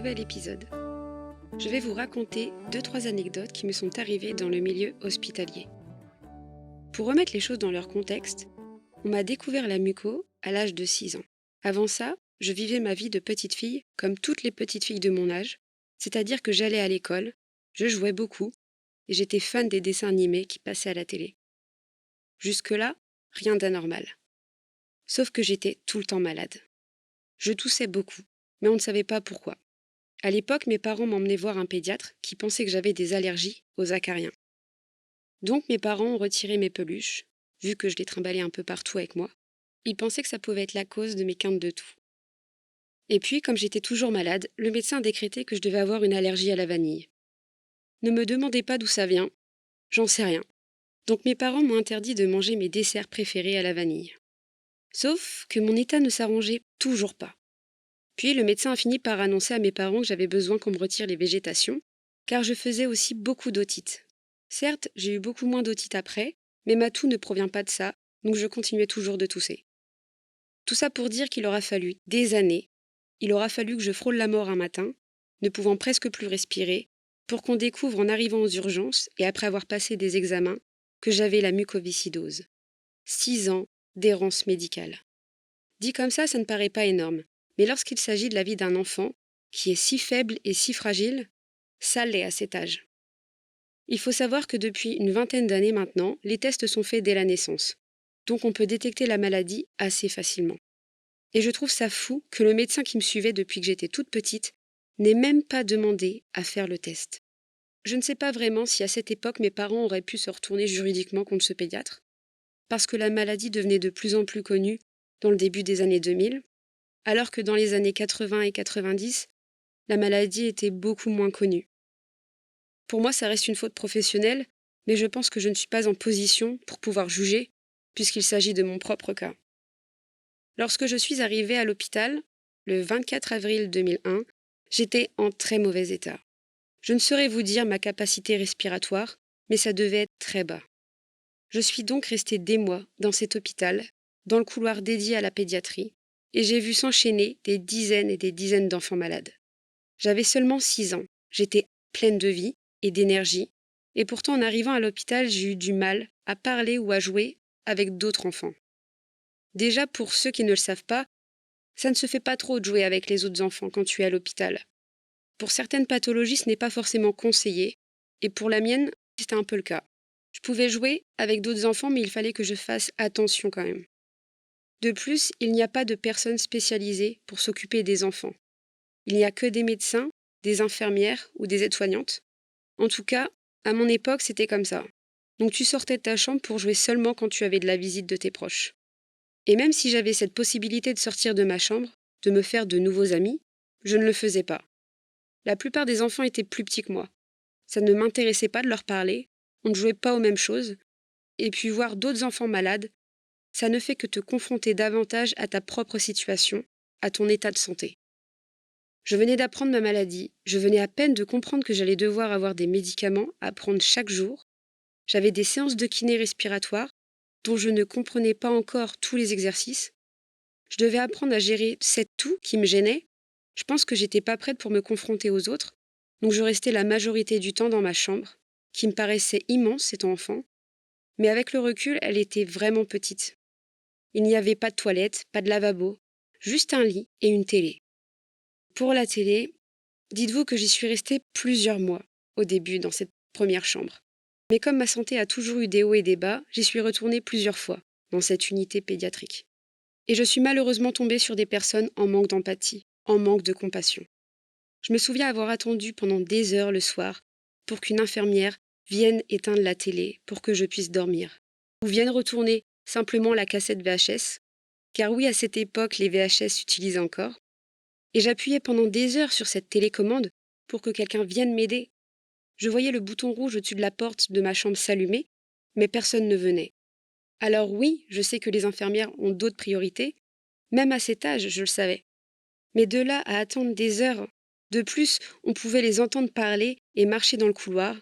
nouvel épisode. Je vais vous raconter 2-3 anecdotes qui me sont arrivées dans le milieu hospitalier. Pour remettre les choses dans leur contexte, on m'a découvert la muco à l'âge de 6 ans. Avant ça, je vivais ma vie de petite fille comme toutes les petites filles de mon âge, c'est-à-dire que j'allais à l'école, je jouais beaucoup et j'étais fan des dessins animés qui passaient à la télé. Jusque-là, rien d'anormal. Sauf que j'étais tout le temps malade. Je toussais beaucoup, mais on ne savait pas pourquoi. À l'époque, mes parents m'emmenaient voir un pédiatre qui pensait que j'avais des allergies aux acariens. Donc mes parents ont retiré mes peluches, vu que je les trimballais un peu partout avec moi. Ils pensaient que ça pouvait être la cause de mes quintes de toux. Et puis, comme j'étais toujours malade, le médecin a décrété que je devais avoir une allergie à la vanille. Ne me demandez pas d'où ça vient, j'en sais rien. Donc mes parents m'ont interdit de manger mes desserts préférés à la vanille. Sauf que mon état ne s'arrangeait toujours pas. Puis le médecin a fini par annoncer à mes parents que j'avais besoin qu'on me retire les végétations, car je faisais aussi beaucoup d'otite. Certes, j'ai eu beaucoup moins d'otite après, mais ma toux ne provient pas de ça, donc je continuais toujours de tousser. Tout ça pour dire qu'il aura fallu des années, il aura fallu que je frôle la mort un matin, ne pouvant presque plus respirer, pour qu'on découvre en arrivant aux urgences et après avoir passé des examens que j'avais la mucoviscidose. 6 ans d'errance médicale. Dit comme ça ne paraît pas énorme, mais lorsqu'il s'agit de la vie d'un enfant, qui est si faible et si fragile, ça l'est à cet âge. Il faut savoir que depuis une vingtaine d'années maintenant, les tests sont faits dès la naissance, donc on peut détecter la maladie assez facilement. Et je trouve ça fou que le médecin qui me suivait depuis que j'étais toute petite n'ait même pas demandé à faire le test. Je ne sais pas vraiment si à cette époque mes parents auraient pu se retourner juridiquement contre ce pédiatre, parce que la maladie devenait de plus en plus connue dans le début des années 2000, alors que dans les années 80 et 90, la maladie était beaucoup moins connue. Pour moi, ça reste une faute professionnelle, mais je pense que je ne suis pas en position pour pouvoir juger, puisqu'il s'agit de mon propre cas. Lorsque je suis arrivée à l'hôpital, le 24 avril 2001, j'étais en très mauvais état. Je ne saurais vous dire ma capacité respiratoire, mais ça devait être très bas. Je suis donc restée des mois dans cet hôpital, dans le couloir dédié à la pédiatrie, et j'ai vu s'enchaîner des dizaines et des dizaines d'enfants malades. J'avais seulement 6 ans, j'étais pleine de vie et d'énergie, et pourtant en arrivant à l'hôpital, j'ai eu du mal à parler ou à jouer avec d'autres enfants. Déjà, pour ceux qui ne le savent pas, ça ne se fait pas trop de jouer avec les autres enfants quand tu es à l'hôpital. Pour certaines pathologies, ce n'est pas forcément conseillé, et pour la mienne, c'était un peu le cas. Je pouvais jouer avec d'autres enfants, mais il fallait que je fasse attention quand même. De plus, il n'y a pas de personnes spécialisées pour s'occuper des enfants. Il n'y a que des médecins, des infirmières ou des aides-soignantes. En tout cas, à mon époque, c'était comme ça. Donc tu sortais de ta chambre pour jouer seulement quand tu avais de la visite de tes proches. Et même si j'avais cette possibilité de sortir de ma chambre, de me faire de nouveaux amis, je ne le faisais pas. La plupart des enfants étaient plus petits que moi. Ça ne m'intéressait pas de leur parler, on ne jouait pas aux mêmes choses, et puis voir d'autres enfants malades, ça ne fait que te confronter davantage à ta propre situation, à ton état de santé. Je venais d'apprendre ma maladie, je venais à peine de comprendre que j'allais devoir avoir des médicaments à prendre chaque jour. J'avais des séances de kiné respiratoire dont je ne comprenais pas encore tous les exercices. Je devais apprendre à gérer cette toux qui me gênait. Je pense que j'étais pas prête pour me confronter aux autres, donc je restais la majorité du temps dans ma chambre, qui me paraissait immense étant enfant, mais avec le recul, elle était vraiment petite. Il n'y avait pas de toilette, pas de lavabo, juste un lit et une télé. Pour la télé, dites-vous que j'y suis restée plusieurs mois au début dans cette première chambre. Mais comme ma santé a toujours eu des hauts et des bas, j'y suis retournée plusieurs fois dans cette unité pédiatrique. Et je suis malheureusement tombée sur des personnes en manque d'empathie, en manque de compassion. Je me souviens avoir attendu pendant des heures le soir pour qu'une infirmière vienne éteindre la télé pour que je puisse dormir, ou vienne retourner simplement la cassette VHS, car oui, à cette époque, les VHS s'utilisaient encore, et j'appuyais pendant des heures sur cette télécommande pour que quelqu'un vienne m'aider. Je voyais le bouton rouge au-dessus de la porte de ma chambre s'allumer, mais personne ne venait. Alors oui, je sais que les infirmières ont d'autres priorités, même à cet âge, je le savais. Mais de là à attendre des heures, de plus, on pouvait les entendre parler et marcher dans le couloir,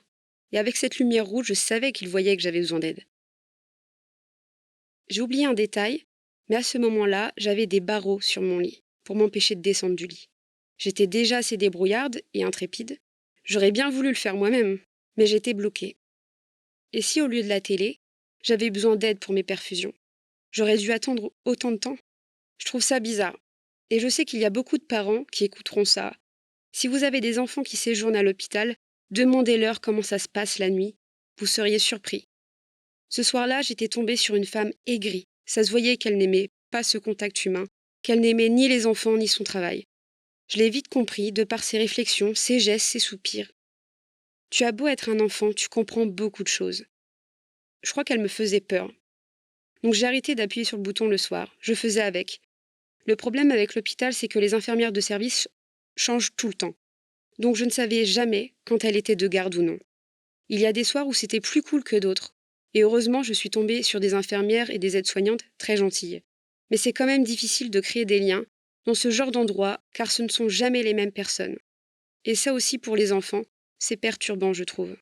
et avec cette lumière rouge, je savais qu'ils voyaient que j'avais besoin d'aide. J'ai oublié un détail, mais à ce moment-là, j'avais des barreaux sur mon lit, pour m'empêcher de descendre du lit. J'étais déjà assez débrouillarde et intrépide. J'aurais bien voulu le faire moi-même, mais j'étais bloquée. Et si au lieu de la télé, j'avais besoin d'aide pour mes perfusions? J'aurais dû attendre autant de temps? Je trouve ça bizarre. Et je sais qu'il y a beaucoup de parents qui écouteront ça. Si vous avez des enfants qui séjournent à l'hôpital, demandez-leur comment ça se passe la nuit. Vous seriez surpris. Ce soir-là, j'étais tombée sur une femme aigrie. Ça se voyait qu'elle n'aimait pas ce contact humain, qu'elle n'aimait ni les enfants ni son travail. Je l'ai vite compris, de par ses réflexions, ses gestes, ses soupirs. Tu as beau être un enfant, tu comprends beaucoup de choses. Je crois qu'elle me faisait peur. Donc j'ai arrêté d'appuyer sur le bouton le soir. Je faisais avec. Le problème avec l'hôpital, c'est que les infirmières de service changent tout le temps. Donc je ne savais jamais quand elle était de garde ou non. Il y a des soirs où c'était plus cool que d'autres. Et heureusement, je suis tombée sur des infirmières et des aides-soignantes très gentilles. Mais c'est quand même difficile de créer des liens dans ce genre d'endroit, car ce ne sont jamais les mêmes personnes. Et ça aussi pour les enfants, c'est perturbant, je trouve.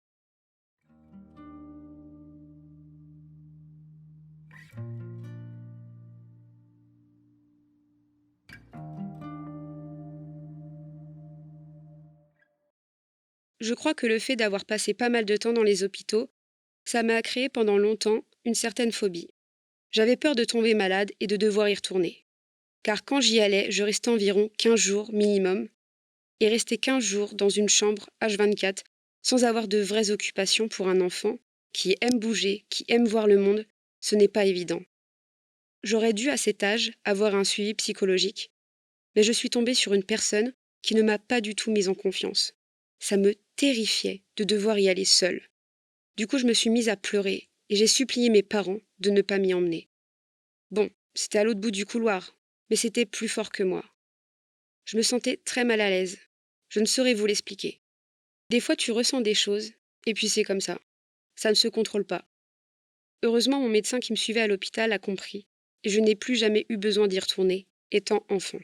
Je crois que le fait d'avoir passé pas mal de temps dans les hôpitaux, ça m'a créé pendant longtemps une certaine phobie. J'avais peur de tomber malade et de devoir y retourner. Car quand j'y allais, je restais environ 15 jours minimum, et rester 15 jours dans une chambre H24 sans avoir de vraies occupations pour un enfant qui aime bouger, qui aime voir le monde, ce n'est pas évident. J'aurais dû à cet âge avoir un suivi psychologique, mais je suis tombée sur une personne qui ne m'a pas du tout mise en confiance. Ça me terrifiait de devoir y aller seule. Du coup, je me suis mise à pleurer et j'ai supplié mes parents de ne pas m'y emmener. Bon, c'était à l'autre bout du couloir, mais c'était plus fort que moi. Je me sentais très mal à l'aise. Je ne saurais vous l'expliquer. Des fois, tu ressens des choses, et puis c'est comme ça. Ça ne se contrôle pas. Heureusement, mon médecin qui me suivait à l'hôpital a compris, et je n'ai plus jamais eu besoin d'y retourner, étant enfant.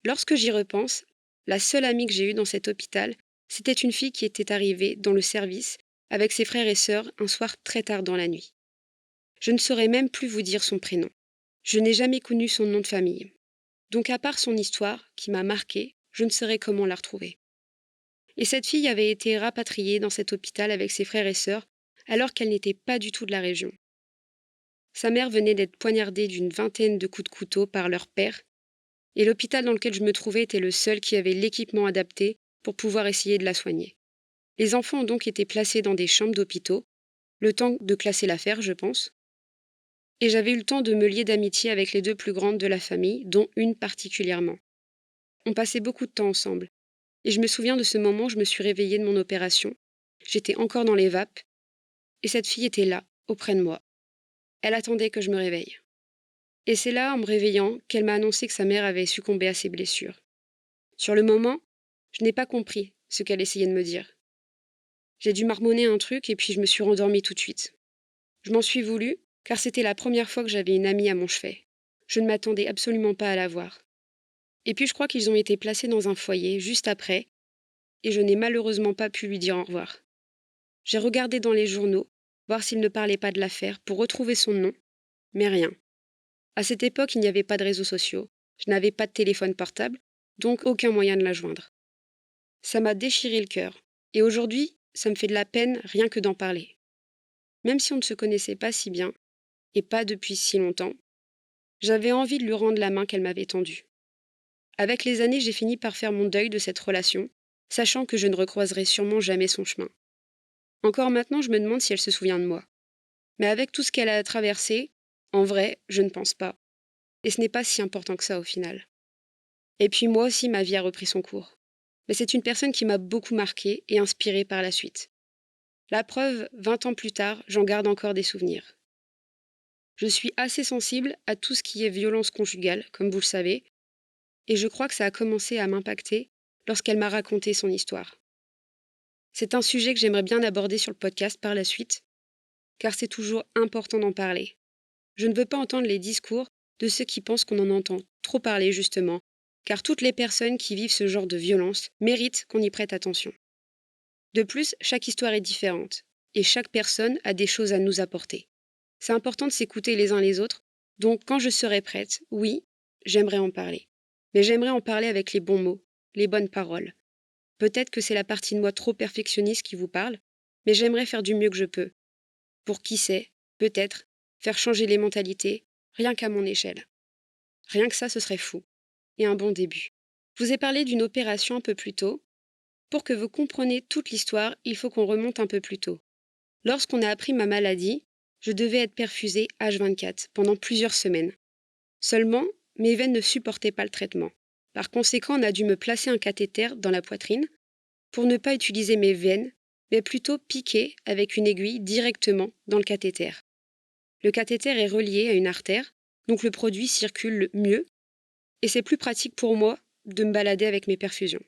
Lorsque j'y repense, la seule amie que j'ai eue dans cet hôpital, c'était une fille qui était arrivée dans le service avec ses frères et sœurs un soir très tard dans la nuit. Je ne saurais même plus vous dire son prénom. Je n'ai jamais connu son nom de famille. Donc à part son histoire, qui m'a marquée, je ne saurais comment la retrouver. Et cette fille avait été rapatriée dans cet hôpital avec ses frères et sœurs, alors qu'elle n'était pas du tout de la région. Sa mère venait d'être poignardée d'une vingtaine de coups de couteau par leur père, et l'hôpital dans lequel je me trouvais était le seul qui avait l'équipement adapté pour pouvoir essayer de la soigner. Les enfants ont donc été placés dans des chambres d'hôpitaux, le temps de classer l'affaire, je pense, et j'avais eu le temps de me lier d'amitié avec les deux plus grandes de la famille, dont une particulièrement. On passait beaucoup de temps ensemble, et je me souviens de ce moment où je me suis réveillée de mon opération. J'étais encore dans les vapes, et cette fille était là, auprès de moi. Elle attendait que je me réveille. Et c'est là, en me réveillant, qu'elle m'a annoncé que sa mère avait succombé à ses blessures. Sur le moment, je n'ai pas compris ce qu'elle essayait de me dire. J'ai dû marmonner un truc et puis je me suis rendormie tout de suite. Je m'en suis voulu, car c'était la première fois que j'avais une amie à mon chevet. Je ne m'attendais absolument pas à la voir. Et puis je crois qu'ils ont été placés dans un foyer juste après, et je n'ai malheureusement pas pu lui dire au revoir. J'ai regardé dans les journaux, voir s'il ne parlait pas de l'affaire, pour retrouver son nom, mais rien. À cette époque, il n'y avait pas de réseaux sociaux, je n'avais pas de téléphone portable, donc aucun moyen de la joindre. Ça m'a déchiré le cœur, et aujourd'hui, ça me fait de la peine rien que d'en parler. Même si on ne se connaissait pas si bien, et pas depuis si longtemps, j'avais envie de lui rendre la main qu'elle m'avait tendue. Avec les années, j'ai fini par faire mon deuil de cette relation, sachant que je ne recroiserai sûrement jamais son chemin. Encore maintenant, je me demande si elle se souvient de moi. Mais avec tout ce qu'elle a traversé, en vrai, je ne pense pas. Et ce n'est pas si important que ça au final. Et puis moi aussi, ma vie a repris son cours. Mais c'est une personne qui m'a beaucoup marquée et inspirée par la suite. La preuve, 20 ans plus tard, j'en garde encore des souvenirs. Je suis assez sensible à tout ce qui est violence conjugale, comme vous le savez, et je crois que ça a commencé à m'impacter lorsqu'elle m'a raconté son histoire. C'est un sujet que j'aimerais bien aborder sur le podcast par la suite, car c'est toujours important d'en parler. Je ne veux pas entendre les discours de ceux qui pensent qu'on en entend trop parler justement, car toutes les personnes qui vivent ce genre de violence méritent qu'on y prête attention. De plus, chaque histoire est différente, et chaque personne a des choses à nous apporter. C'est important de s'écouter les uns les autres, donc quand je serai prête, oui, j'aimerais en parler. Mais j'aimerais en parler avec les bons mots, les bonnes paroles. Peut-être que c'est la partie de moi trop perfectionniste qui vous parle, mais j'aimerais faire du mieux que je peux. Pour qui sait, peut-être, faire changer les mentalités, rien qu'à mon échelle. Rien que ça, ce serait fou. Et un bon début. Je vous ai parlé d'une opération un peu plus tôt. Pour que vous compreniez toute l'histoire, il faut qu'on remonte un peu plus tôt. Lorsqu'on a appris ma maladie, je devais être perfusée H24 pendant plusieurs semaines. Seulement, mes veines ne supportaient pas le traitement. Par conséquent, on a dû me placer un cathéter dans la poitrine pour ne pas utiliser mes veines, mais plutôt piquer avec une aiguille directement dans le cathéter. Le cathéter est relié à une artère, donc le produit circule mieux, et c'est plus pratique pour moi de me balader avec mes perfusions.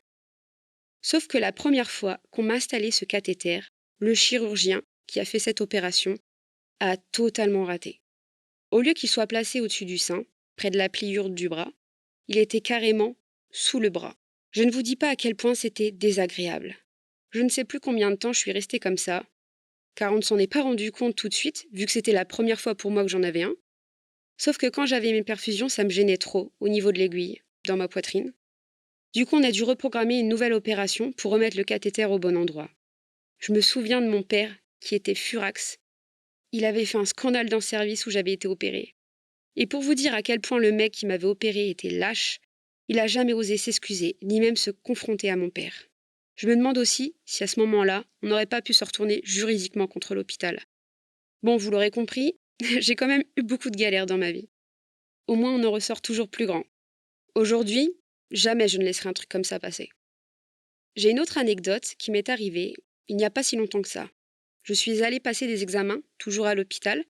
Sauf que la première fois qu'on m'a installé ce cathéter, le chirurgien qui a fait cette opération a totalement raté. Au lieu qu'il soit placé au-dessus du sein, près de la pliure du bras, il était carrément sous le bras. Je ne vous dis pas à quel point c'était désagréable. Je ne sais plus combien de temps je suis restée comme ça, car on ne s'en est pas rendu compte tout de suite, vu que c'était la première fois pour moi que j'en avais un. Sauf que quand j'avais mes perfusions, ça me gênait trop au niveau de l'aiguille, dans ma poitrine. Du coup, on a dû reprogrammer une nouvelle opération pour remettre le cathéter au bon endroit. Je me souviens de mon père, qui était furax. Il avait fait un scandale dans le service où j'avais été opérée. Et pour vous dire à quel point le mec qui m'avait opérée était lâche, il n'a jamais osé s'excuser, ni même se confronter à mon père. Je me demande aussi si à ce moment-là, on n'aurait pas pu se retourner juridiquement contre l'hôpital. Bon, vous l'aurez compris, j'ai quand même eu beaucoup de galères dans ma vie. Au moins, on en ressort toujours plus grand. Aujourd'hui, jamais je ne laisserai un truc comme ça passer. J'ai une autre anecdote qui m'est arrivée il n'y a pas si longtemps que ça. Je suis allée passer des examens, toujours à l'hôpital,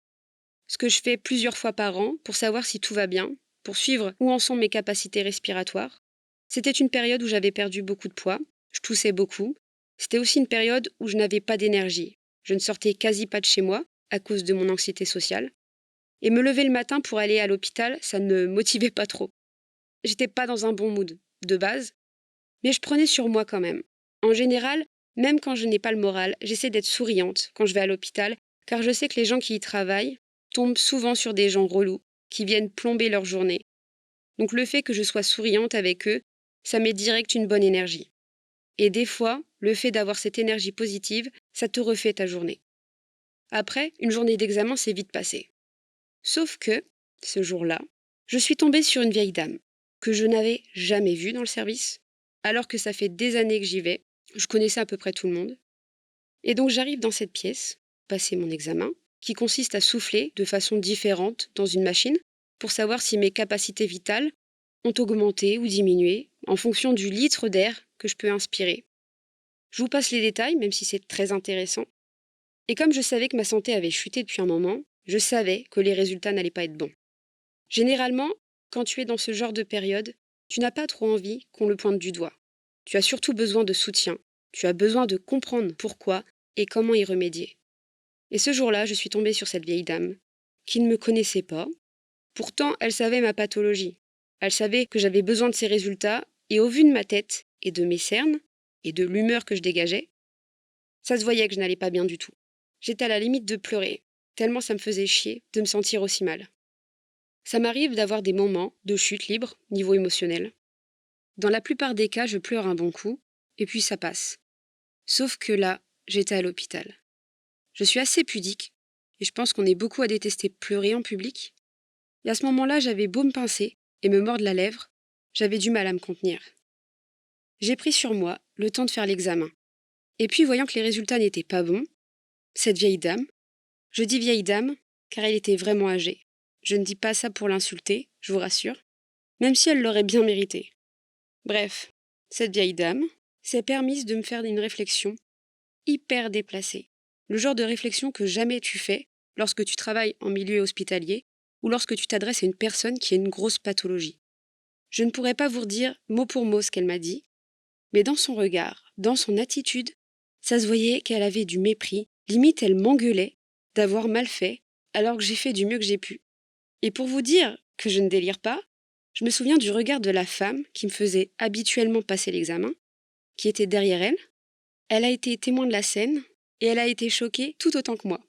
ce que je fais plusieurs fois par an pour savoir si tout va bien, pour suivre où en sont mes capacités respiratoires. C'était une période où j'avais perdu beaucoup de poids, je toussais beaucoup. C'était aussi une période où je n'avais pas d'énergie. Je ne sortais quasi pas de chez moi à cause de mon anxiété sociale. Et me lever le matin pour aller à l'hôpital, ça ne me motivait pas trop. J'étais pas dans un bon mood, de base, mais je prenais sur moi quand même. En général, même quand je n'ai pas le moral, j'essaie d'être souriante quand je vais à l'hôpital, car je sais que les gens qui y travaillent tombent souvent sur des gens relous, qui viennent plomber leur journée. Donc le fait que je sois souriante avec eux, ça met direct une bonne énergie. Et des fois, le fait d'avoir cette énergie positive, ça te refait ta journée. Après, une journée d'examen s'est vite passée. Sauf que, ce jour-là, je suis tombée sur une vieille dame, que je n'avais jamais vue dans le service, alors que ça fait des années que j'y vais, je connaissais à peu près tout le monde. Et donc j'arrive dans cette pièce, passer mon examen, qui consiste à souffler de façon différente dans une machine pour savoir si mes capacités vitales ont augmenté ou diminué en fonction du litre d'air que je peux inspirer. Je vous passe les détails, même si c'est très intéressant. Et comme je savais que ma santé avait chuté depuis un moment, je savais que les résultats n'allaient pas être bons. Généralement, quand tu es dans ce genre de période, tu n'as pas trop envie qu'on le pointe du doigt. Tu as surtout besoin de soutien, tu as besoin de comprendre pourquoi et comment y remédier. Et ce jour-là, je suis tombée sur cette vieille dame, qui ne me connaissait pas. Pourtant, elle savait ma pathologie. Elle savait que j'avais besoin de ces résultats, et au vu de ma tête et de mes cernes, et de l'humeur que je dégageais, ça se voyait que je n'allais pas bien du tout. J'étais à la limite de pleurer, tellement ça me faisait chier de me sentir aussi mal. Ça m'arrive d'avoir des moments de chute libre, niveau émotionnel. Dans la plupart des cas, je pleure un bon coup, et puis ça passe. Sauf que là, j'étais à l'hôpital. Je suis assez pudique, et je pense qu'on est beaucoup à détester pleurer en public. Et à ce moment-là, j'avais beau me pincer et me mordre la lèvre, j'avais du mal à me contenir. J'ai pris sur moi le temps de faire l'examen. Et puis, voyant que les résultats n'étaient pas bons, cette vieille dame, je dis vieille dame, car elle était vraiment âgée. Je ne dis pas ça pour l'insulter, je vous rassure, même si elle l'aurait bien mérité. Bref, cette vieille dame s'est permise de me faire une réflexion hyper déplacée. Le genre de réflexion que jamais tu fais lorsque tu travailles en milieu hospitalier ou lorsque tu t'adresses à une personne qui a une grosse pathologie. Je ne pourrais pas vous redire mot pour mot ce qu'elle m'a dit, mais dans son regard, dans son attitude, ça se voyait qu'elle avait du mépris, limite elle m'engueulait d'avoir mal fait alors que j'ai fait du mieux que j'ai pu. Et pour vous dire que je ne délire pas, je me souviens du regard de la femme qui me faisait habituellement passer l'examen, qui était derrière elle. Elle a été témoin de la scène et elle a été choquée tout autant que moi.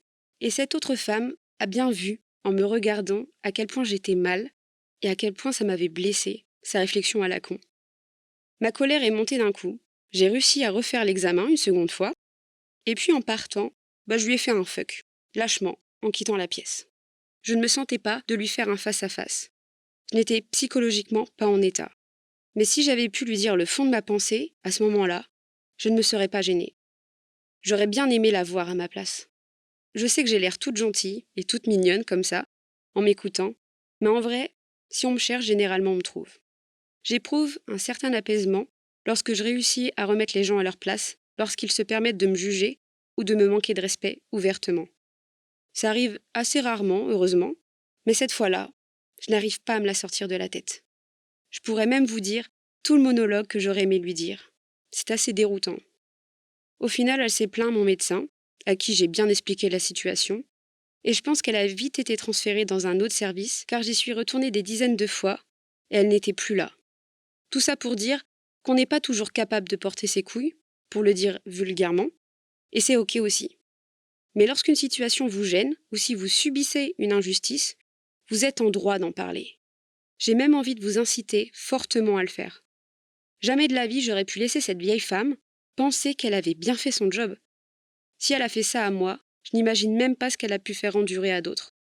Et cette autre femme a bien vu, en me regardant, à quel point j'étais mal et à quel point ça m'avait blessée, sa réflexion à la con. Ma colère est montée d'un coup, j'ai réussi à refaire l'examen une seconde fois, et puis en partant, je lui ai fait un fuck, lâchement, en quittant la pièce. Je ne me sentais pas de lui faire un face-à-face. Je n'étais psychologiquement pas en état. Mais si j'avais pu lui dire le fond de ma pensée, à ce moment-là, je ne me serais pas gênée. J'aurais bien aimé la voir à ma place. Je sais que j'ai l'air toute gentille et toute mignonne comme ça, en m'écoutant, mais en vrai, si on me cherche, généralement on me trouve. J'éprouve un certain apaisement lorsque je réussis à remettre les gens à leur place, lorsqu'ils se permettent de me juger ou de me manquer de respect ouvertement. Ça arrive assez rarement, heureusement, mais cette fois-là, je n'arrive pas à me la sortir de la tête. Je pourrais même vous dire tout le monologue que j'aurais aimé lui dire. C'est assez déroutant. Au final, elle s'est plaint à mon médecin, à qui j'ai bien expliqué la situation, et je pense qu'elle a vite été transférée dans un autre service, car j'y suis retournée des dizaines de fois, et elle n'était plus là. Tout ça pour dire qu'on n'est pas toujours capable de porter ses couilles, pour le dire vulgairement, et c'est ok aussi. Mais lorsqu'une situation vous gêne, ou si vous subissez une injustice, vous êtes en droit d'en parler. J'ai même envie de vous inciter fortement à le faire. Jamais de la vie j'aurais pu laisser cette vieille femme penser qu'elle avait bien fait son job. Si elle a fait ça à moi, je n'imagine même pas ce qu'elle a pu faire endurer à d'autres.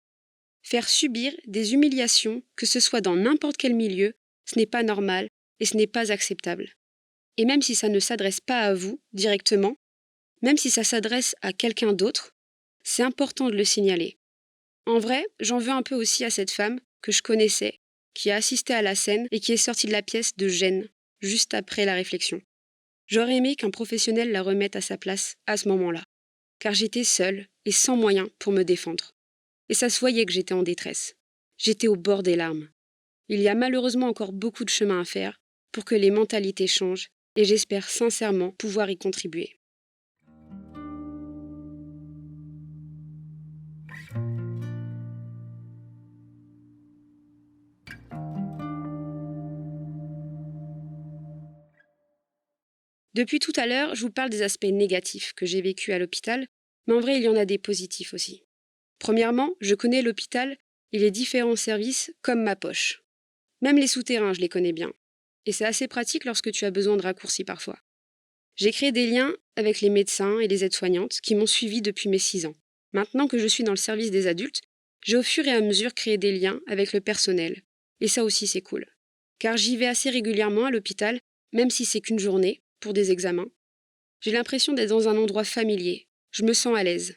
Faire subir des humiliations, que ce soit dans n'importe quel milieu, ce n'est pas normal et ce n'est pas acceptable. Et même si ça ne s'adresse pas à vous directement, même si ça s'adresse à quelqu'un d'autre, c'est important de le signaler. En vrai, j'en veux un peu aussi à cette femme que je connaissais, qui a assisté à la scène et qui est sortie de la pièce de gêne, juste après la réflexion. J'aurais aimé qu'un professionnel la remette à sa place à ce moment-là, car j'étais seule et sans moyens pour me défendre. Et ça se voyait que j'étais en détresse. J'étais au bord des larmes. Il y a malheureusement encore beaucoup de chemin à faire pour que les mentalités changent, et j'espère sincèrement pouvoir y contribuer. Depuis tout à l'heure, je vous parle des aspects négatifs que j'ai vécus à l'hôpital, mais en vrai, il y en a des positifs aussi. Premièrement, je connais l'hôpital et les différents services comme ma poche. Même les souterrains, je les connais bien. Et c'est assez pratique lorsque tu as besoin de raccourcis parfois. J'ai créé des liens avec les médecins et les aides-soignantes qui m'ont suivi depuis mes 6 ans. Maintenant que je suis dans le service des adultes, j'ai au fur et à mesure créé des liens avec le personnel. Et ça aussi, c'est cool. Car j'y vais assez régulièrement à l'hôpital, même si c'est qu'une journée, pour des examens. J'ai l'impression d'être dans un endroit familier. Je me sens à l'aise.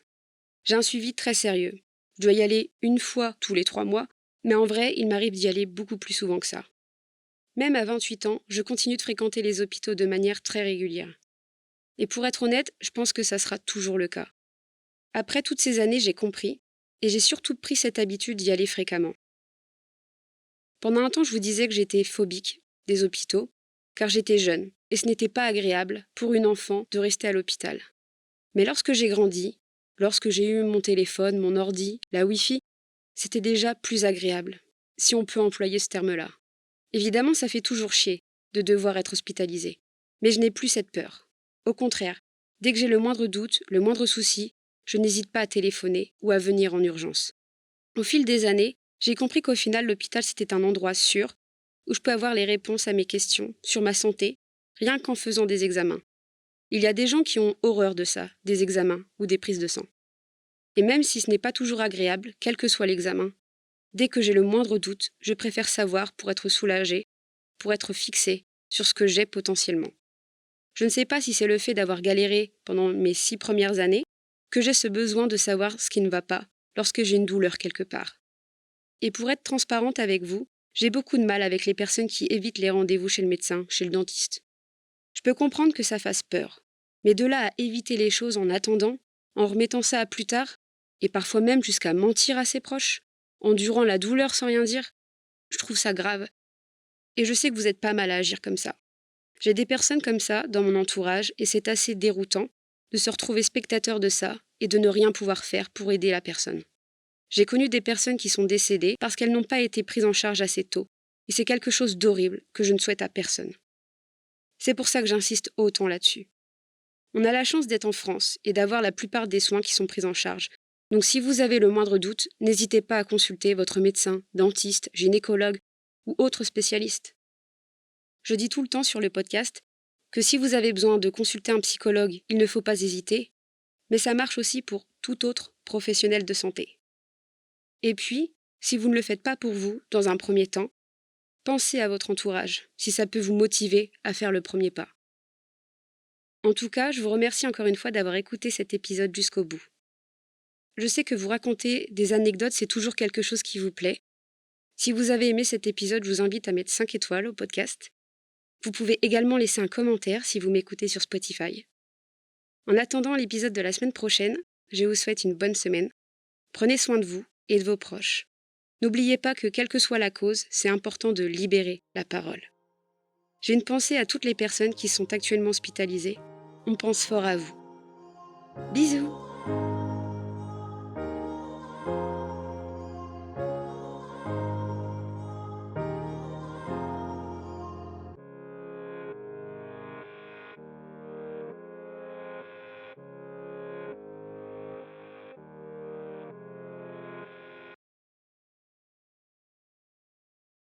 J'ai un suivi très sérieux. Je dois y aller une fois tous les 3 mois, mais en vrai, il m'arrive d'y aller beaucoup plus souvent que ça. Même à 28 ans, je continue de fréquenter les hôpitaux de manière très régulière. Et pour être honnête, je pense que ça sera toujours le cas. Après toutes ces années, j'ai compris, et j'ai surtout pris cette habitude d'y aller fréquemment. Pendant un temps, je vous disais que j'étais phobique des hôpitaux, car j'étais jeune, et ce n'était pas agréable pour une enfant de rester à l'hôpital. Mais lorsque j'ai grandi, lorsque j'ai eu mon téléphone, mon ordi, la Wi-Fi, c'était déjà plus agréable, si on peut employer ce terme-là. Évidemment, ça fait toujours chier de devoir être hospitalisé, mais je n'ai plus cette peur. Au contraire, dès que j'ai le moindre doute, le moindre souci, je n'hésite pas à téléphoner ou à venir en urgence. Au fil des années, j'ai compris qu'au final, l'hôpital, c'était un endroit sûr où je peux avoir les réponses à mes questions sur ma santé, rien qu'en faisant des examens. Il y a des gens qui ont horreur de ça, des examens ou des prises de sang. Et même si ce n'est pas toujours agréable, quel que soit l'examen, dès que j'ai le moindre doute, je préfère savoir pour être soulagée, pour être fixée sur ce que j'ai potentiellement. Je ne sais pas si c'est le fait d'avoir galéré pendant mes 6 premières années que j'ai ce besoin de savoir ce qui ne va pas lorsque j'ai une douleur quelque part. Et pour être transparente avec vous, j'ai beaucoup de mal avec les personnes qui évitent les rendez-vous chez le médecin, chez le dentiste. Je peux comprendre que ça fasse peur, mais de là à éviter les choses en attendant, en remettant ça à plus tard, et parfois même jusqu'à mentir à ses proches, endurant la douleur sans rien dire, je trouve ça grave. Et je sais que vous êtes pas mal à agir comme ça. J'ai des personnes comme ça dans mon entourage et c'est assez déroutant de se retrouver spectateur de ça et de ne rien pouvoir faire pour aider la personne. J'ai connu des personnes qui sont décédées parce qu'elles n'ont pas été prises en charge assez tôt, et c'est quelque chose d'horrible que je ne souhaite à personne. C'est pour ça que j'insiste autant là-dessus. On a la chance d'être en France et d'avoir la plupart des soins qui sont pris en charge. Donc si vous avez le moindre doute, n'hésitez pas à consulter votre médecin, dentiste, gynécologue ou autre spécialiste. Je dis tout le temps sur le podcast que si vous avez besoin de consulter un psychologue, il ne faut pas hésiter, mais ça marche aussi pour tout autre professionnel de santé. Et puis, si vous ne le faites pas pour vous, dans un premier temps, pensez à votre entourage, si ça peut vous motiver à faire le premier pas. En tout cas, je vous remercie encore une fois d'avoir écouté cet épisode jusqu'au bout. Je sais que vous raconter des anecdotes, c'est toujours quelque chose qui vous plaît. Si vous avez aimé cet épisode, je vous invite à mettre 5 étoiles au podcast. Vous pouvez également laisser un commentaire si vous m'écoutez sur Spotify. En attendant l'épisode de la semaine prochaine, je vous souhaite une bonne semaine. Prenez soin de vous et de vos proches. N'oubliez pas que quelle que soit la cause, c'est important de libérer la parole. J'ai une pensée à toutes les personnes qui sont actuellement hospitalisées. On pense fort à vous. Bisous!